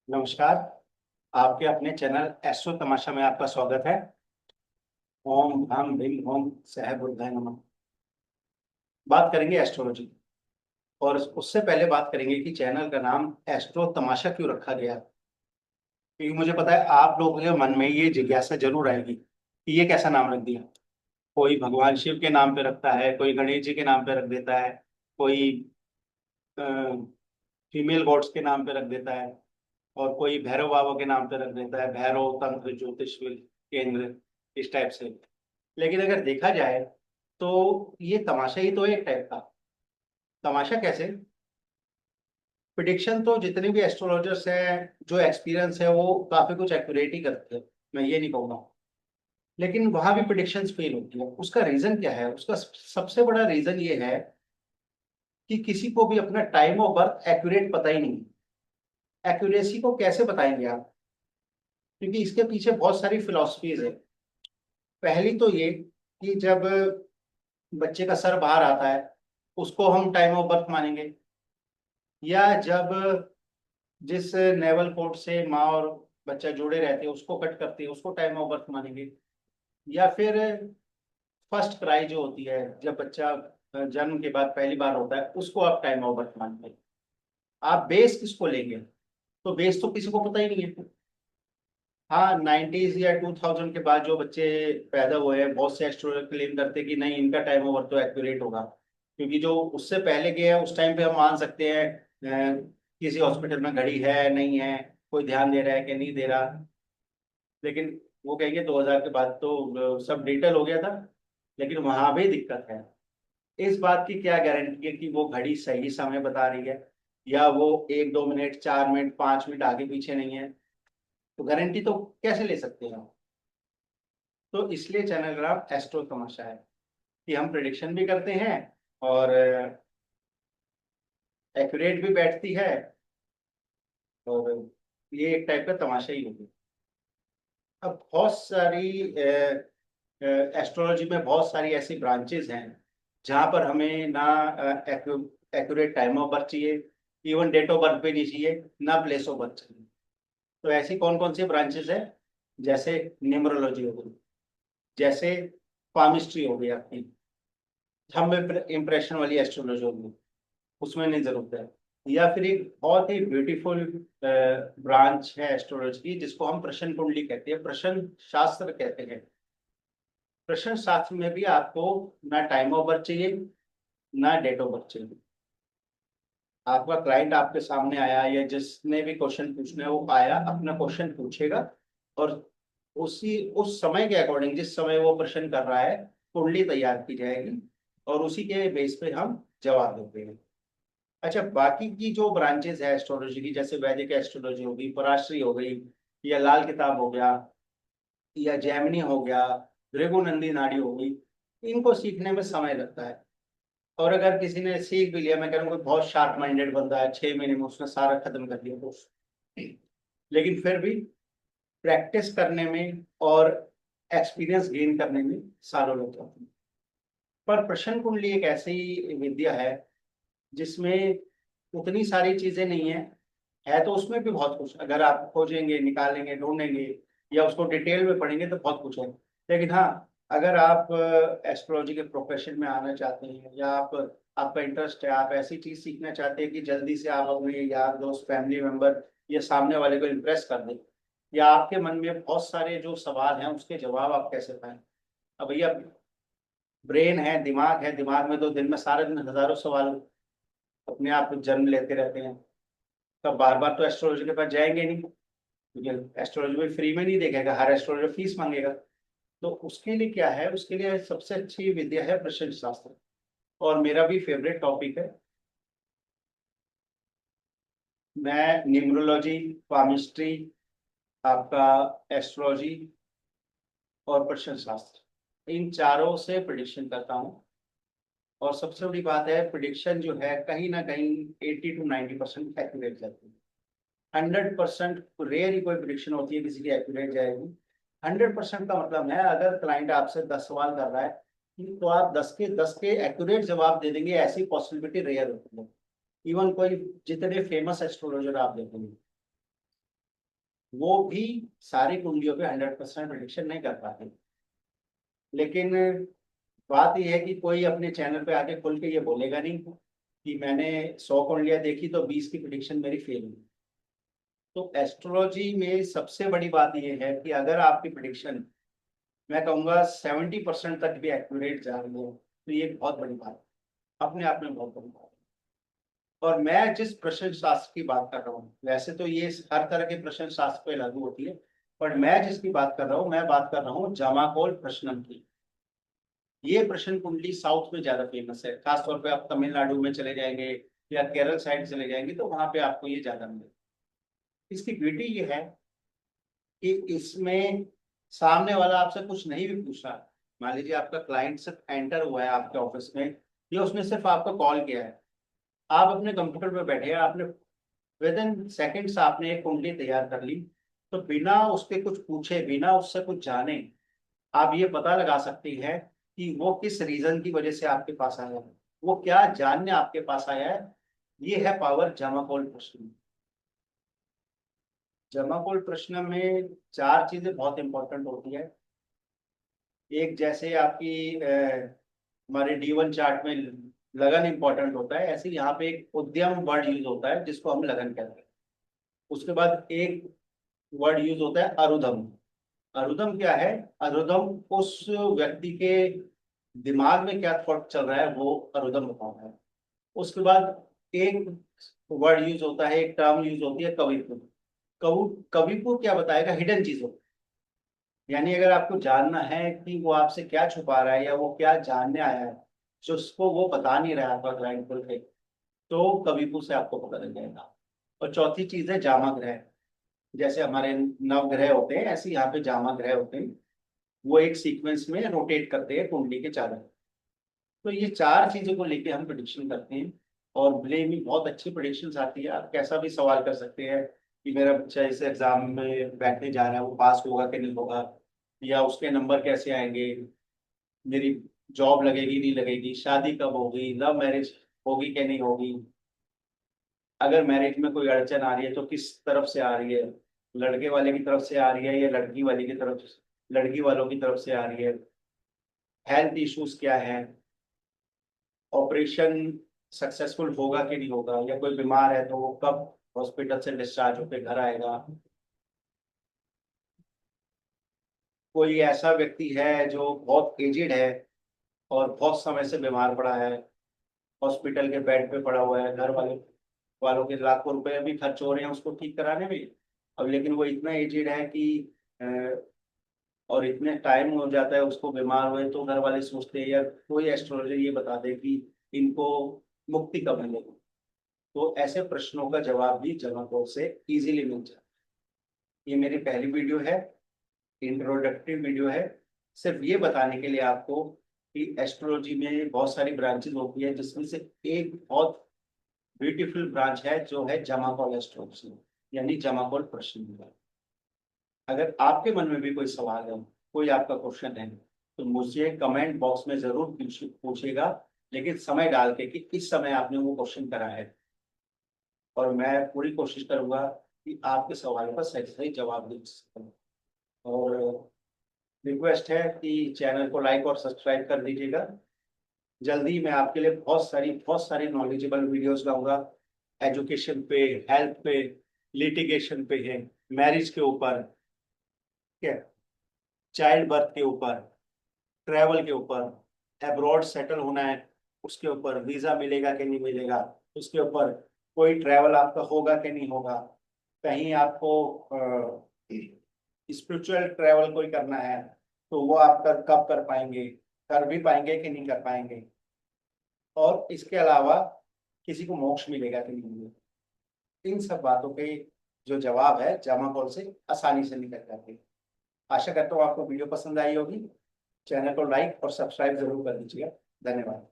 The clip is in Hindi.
नमस्कार। आपके अपने चैनल एस्ट्रो तमाशा में आपका स्वागत है। ओम हम भीम ओम सह बुद्धाय नमः। बात करेंगे एस्ट्रोलॉजी और उससे पहले बात करेंगे कि चैनल का नाम एस्ट्रो तमाशा क्यों रखा गया। क्योंकि मुझे पता है आप लोगों के मन में ये जिज्ञासा जरूर आएगी कि ये कैसा नाम रख दिया। कोई भगवान शिव के नाम पे रखता है, कोई गणेश जी के नाम पे रख देता है, कोई फीमेल गॉड्स के नाम पे रख देता है, और कोई भैरव बाबा के नाम पे रख देता है, भैरव तंत्र ज्योतिष केंद्र, इस टाइप से। लेकिन अगर देखा जाए तो ये तमाशा ही तो है एक टाइप का। तमाशा कैसे? प्रिडिक्शन तो जितने भी एस्ट्रोलॉजर्स हैं, जो एक्सपीरियंस है, वो काफी कुछ एक्यूरेट ही करते हैं, मैं ये नहीं कहूँगा। लेकिन वहां भी प्रिडिक्शंस फेल होती है। उसका रीजन क्या है? उसका सबसे बड़ा रीजन ये है कि किसी को भी अपना टाइम ऑफ बर्थ एक्यूरेट पता ही नहीं। एक्यूरेसी को कैसे बताएंगे आप? क्योंकि इसके पीछे बहुत सारी फिलोसफीज है। पहली तो ये कि जब बच्चे का सर बाहर आता है, उसको हम टाइम ऑफ बर्थ मानेंगे, या जब जिस नेवल कोड से माँ और बच्चा जुड़े रहते हैं उसको कट करती है, उसको टाइम ऑफ बर्थ मानेंगे, या फिर फर्स्ट क्राई जो होती है, जब बच्चा जन्म के बाद पहली बार होता है, उसको आप टाइम ऑफ बर्थ मानते हैं। आप बेस किसको लेंगे? तो बेस तो किसी को पता ही नहीं है। हाँ, 90s या 2000 के बाद जो बच्चे पैदा हुए हैं, बहुत से एस्ट्रोलॉजर क्लेम करते हैं कि नहीं, इनका टाइम ओवर तो एक्यूरेट होगा। क्योंकि जो उससे पहले के हैं उस टाइम पे हम मान सकते हैं किसी हॉस्पिटल में घड़ी है नहीं है, कोई ध्यान दे रहा है कि नहीं दे रहा। लेकिन वो कहेंगे 2000 के बाद तो सब डिजिटल हो गया था। लेकिन वहां भी दिक्कत है। इस बात की क्या गारंटी है कि वो घड़ी सही समय बता रही है, या वो 1-2 मिनट, 4 मिनट, 5 मिनट आगे पीछे नहीं है? तो गारंटी तो कैसे ले सकते हैं हम? तो इसलिए चैनल का नाम एस्ट्रो तमाशा है, कि हम प्रिडिक्शन भी करते हैं और एक्यूरेट भी बैठती है। और ये एक टाइप का तमाशा ही होगी। अब बहुत सारी एस्ट्रोलॉजी में बहुत सारी ऐसी ब्रांचेस हैं जहाँ पर हमें ना एक्यूरेट टाइम ऑफ बर्थ चाहिए, इवन डेट ऑफ बर्थ भी नहीं चाहिए, ना प्लेस ऑफ बर्थ चाहिए। तो ऐसी कौन कौन सी ब्रांचेस है? जैसे न्यूमरोलॉजी हो गई, जैसे पामिस्ट्री हो गई आपकी, थंब इम्प्रेशन वाली एस्ट्रोलॉजी होगी, उसमें नहीं जरूरत है। या फिर एक बहुत ही ब्यूटीफुल ब्रांच है एस्ट्रोलॉजी की, जिसको हम प्रश्न कुंडली कहते हैं, प्रश्न शास्त्र कहते हैं। प्रश्न शास्त्र में भी आपको ना टाइम ऑफ बर्थ चाहिए, ना डेट ऑफ बर्थ चाहिए। आपका क्लाइंट आपके सामने आया, या जिसने भी क्वेश्चन पूछना है वो आया, अपना क्वेश्चन पूछेगा, और उसी उस समय के अकॉर्डिंग, जिस समय वो प्रश्न कर रहा है, कुंडली तैयार की जाएगी, और उसी के बेस पे हम जवाब देते हैं। अच्छा, बाकी की जो ब्रांचेस है एस्ट्रोलॉजी की, जैसे वैदिक एस्ट्रोलॉजी हो गई, पराशरी हो गई, या लाल किताब हो गया, या जैमिनी हो गया, भृगु नाड़ी हो गई, इनको सीखने में समय लगता है। और अगर किसी ने सीख भी लिया, मैं कह रहा हूँ कोई बहुत शार्प माइंडेड बंदा है, 6 महीने में उसने सारा खत्म कर दिया कोर्स, लेकिन फिर भी प्रैक्टिस करने में और एक्सपीरियंस गेन करने में सालों लग जाते हैं। पर प्रश्न कुंडली एक ऐसी विद्या है जिसमें उतनी सारी चीजें नहीं है तो उसमें भी बहुत कुछ, अगर आप खोजेंगे, निकालेंगे, ढूंढेंगे, या उसको डिटेल में पढ़ेंगे तो बहुत कुछ है। लेकिन हाँ, अगर आप एस्ट्रोलॉजी के प्रोफेशन में आना चाहते हैं, या आपका इंटरेस्ट है, आप ऐसी चीज सीखना चाहते हैं कि जल्दी से आप अपने यार दोस्त, फैमिली मेंबर, या सामने वाले को इम्प्रेस कर दें, या आपके मन में बहुत सारे जो सवाल हैं उसके जवाब आप कैसे पाएं। अब भैया, ब्रेन है, दिमाग है, दिमाग में तो दिन में सारे दिन हजारों सवाल अपने आप जन्म लेते रहते हैं। तो बार बार तो एस्ट्रोलॉजी के पास जाएंगे नहीं, क्योंकि एस्ट्रोलॉजी में फ्री में नहीं देखेगा, हर एस्ट्रोलॉजर फीस मांगेगा। तो उसके लिए क्या है? उसके लिए सबसे अच्छी विद्या है प्रश्न शास्त्र, और मेरा भी फेवरेट टॉपिक है। मैं न्यूमरोलॉजी, पामिस्ट्री, आपका एस्ट्रोलॉजी और प्रश्न शास्त्र, इन चारों से प्रिडिक्शन करता हूँ। और सबसे बड़ी बात है, प्रिडिक्शन जो है कहीं ना कहीं 80 to 90% एक्यूरेट जाती है। 100% रेयर ही कोई प्रिडिक्शन होती है किसी की एक्यूरेट जाएगी। 100% का मतलब है, अगर क्लाइंट आपसे 10 सवाल कर रहा है तो आप 10 के 10 के एक्यूरेट जवाब दे देंगे, ऐसी पॉसिबिलिटी रेयर होती है। इवन कोई जितने फेमस एस्ट्रोलॉजर आप देखेंगे, वो भी सारी कुंडलियों पे 100% प्रेडिक्शन नहीं कर पाते। लेकिन बात यह है कि कोई अपने चैनल पे आके खुल के ये बोलेगा नहीं कि मैंने 100 कुंडलियां देखी तो 20 की प्रेडिक्शन मेरी फेल हुई। तो एस्ट्रोलॉजी में सबसे बड़ी बात यह है कि अगर आपकी प्रेडिक्शन, मैं कहूँगा 70% तक भी एक्यूरेट जा रही है, तो ये एक बहुत बड़ी बात है, अपने आप में बहुत बड़ी बात है। और मैं जिस प्रश्न शास्त्र की बात कर रहा हूँ, वैसे तो ये हर तरह के प्रश्न शास्त्र पे लागू होती है, पर मैं जिसकी बात कर रहा हूँ, मैं बात कर रहा हूँ जामाकोल प्रश्नम की। ये प्रश्न कुंडली साउथ में ज्यादा फेमस है, खासतौर पे आप तमिलनाडु में चले जाएंगे या केरल साइड चले जाएंगे तो वहां पे आपको ये ज्यादा मिलेगा। इसकी ब्यूटी ये है कि इसमें सामने वाला आपसे कुछ नहीं भी पूछ रहा। मान लीजिए आपका क्लाइंट सिर्फ एंटर हुआ है आपके ऑफिस में, या उसने सिर्फ आपको कॉल किया है, आप अपने कंप्यूटर पे बैठे हैं, आपने विद इन सेकेंड्स आपने एक कुंडली तैयार कर ली, तो बिना उसके कुछ पूछे, बिना उससे कुछ जाने, आप ये पता लगा सकती हैं कि वो किस रीजन की वजह से आपके पास आया है, वो क्या जानने आपके पास आया है। ये है पावर जमाकोल प्रश्न। जमाकोल प्रश्न में चार चीजें बहुत इंपॉर्टेंट होती है। एक, जैसे आपकी हमारे D1 चार्ट में लगन इंपॉर्टेंट होता है, ऐसे यहाँ पे एक उद्यम वर्ड यूज होता है जिसको हम लगन कहते हैं। उसके बाद एक वर्ड यूज होता है अरुदम। अरुदम क्या है? अरुदम उस व्यक्ति के दिमाग में क्या थॉट चल रहा है, वो अरुदम बताता है। उसके बाद एक वर्ड यूज होता है, एक टर्म यूज होती है कवित्व। कवित्व क्या बताएगा? हिडन चीजों। यानी अगर आपको जानना है कि वो आपसे क्या छुपा रहा है या वो क्या जानने आया है, जो उसको वो बता नहीं रहा है आपका क्लाइंट खुल के, तो कवित्व से आपको पता लग जाएगा। और चौथी चीज है जामा ग्रह। जैसे हमारे नवग्रह होते हैं, ऐसे यहाँ पे जामा ग्रह होते हैं, वो एक सीक्वेंस में रोटेट करते हैं कुंडली के चारों। तो ये चार चीजों को लेके हम प्रिडिक्शन करते हैं। और बिलीव मी, बहुत अच्छी प्रिडिक्शंस आती है। आप कैसा भी सवाल कर सकते हैं कि मेरा बच्चा इस एग्जाम में बैठने जा रहा है, वो पास होगा कि नहीं होगा, या उसके नंबर कैसे आएंगे, मेरी जॉब लगेगी नहीं लगेगी, शादी कब होगी, लव मैरिज होगी कि नहीं होगी, अगर मैरिज में कोई अड़चन आ रही है तो किस तरफ से आ रही है, लड़के वाले की तरफ से आ रही है या लड़की वाले की तरफ, लड़की वालों की तरफ से आ रही है, हेल्थ इश्यूज क्या है, ऑपरेशन सक्सेसफुल होगा कि नहीं होगा, या कोई बीमार है तो वो कब हॉस्पिटल से डिस्चार्ज होकर घर आएगा, कोई ऐसा व्यक्ति है जो बहुत एजिड है और बहुत समय से बीमार पड़ा है, हॉस्पिटल के बेड पे पड़ा हुआ है, घर वाले वालों के लाखों रुपए भी खर्च हो रहे हैं उसको ठीक कराने में, अब लेकिन वो इतना एजिड है कि अ, और इतने टाइम हो जाता है उसको बीमार हुए, तो घर वाले सोचते हैं यार कोई एस्ट्रोलॉजर ये बता दे कि इनको मुक्ति कब मिलेगी। तो ऐसे प्रश्नों का जवाब भी जमाकोल से इजीली मिल जाता है। ये मेरी पहली वीडियो है, इंट्रोडक्टिव वीडियो है, सिर्फ ये बताने के लिए आपको कि एस्ट्रोलॉजी में बहुत सारी ब्रांचेज होती है, जिसमें से एक बहुत ब्यूटीफुल ब्रांच है जो है जमाकोल एस्ट्रोलॉजी, यानी जमाकोल प्रश्न विज्ञान। अगर आपके मन में भी कोई सवाल है, कोई आपका क्वेश्चन है, तो मुझे कमेंट बॉक्स में जरूर पूछिएगा, लेकिन समय डाल के कि इस समय आपने वो क्वेश्चन करा है, और मैं पूरी कोशिश करूंगा कि आपके सवालों का सही सही जवाब दे सकूं। और रिक्वेस्ट है कि चैनल को लाइक और सब्सक्राइब कर दीजिएगा। जल्दी मैं आपके लिए बहुत सारी नॉलेजेबल वीडियोस लाऊंगा, एजुकेशन पे, हेल्थ पे, लिटिगेशन पे है, मैरिज के ऊपर, ठीक है, चाइल्ड बर्थ के ऊपर, ट्रैवल के ऊपर, अब्रॉड सेटल होना है उसके ऊपर, वीजा मिलेगा कि नहीं मिलेगा उसके ऊपर, कोई ट्रैवल आपका होगा कि नहीं होगा, कहीं आपको स्पिरिचुअल ट्रैवल कोई करना है तो वो आप कब कर पाएंगे, कर भी पाएंगे कि नहीं कर पाएंगे, और इसके अलावा किसी को मोक्ष मिलेगा कि नहीं मिलेगा। इन सब बातों के जो जवाब है जामाकोल से आसानी से निकल जाते हैं। आशा करता हूँ आपको वीडियो पसंद आई होगी। चैनल को लाइक और सब्सक्राइब जरूर कर दीजिएगा। धन्यवाद।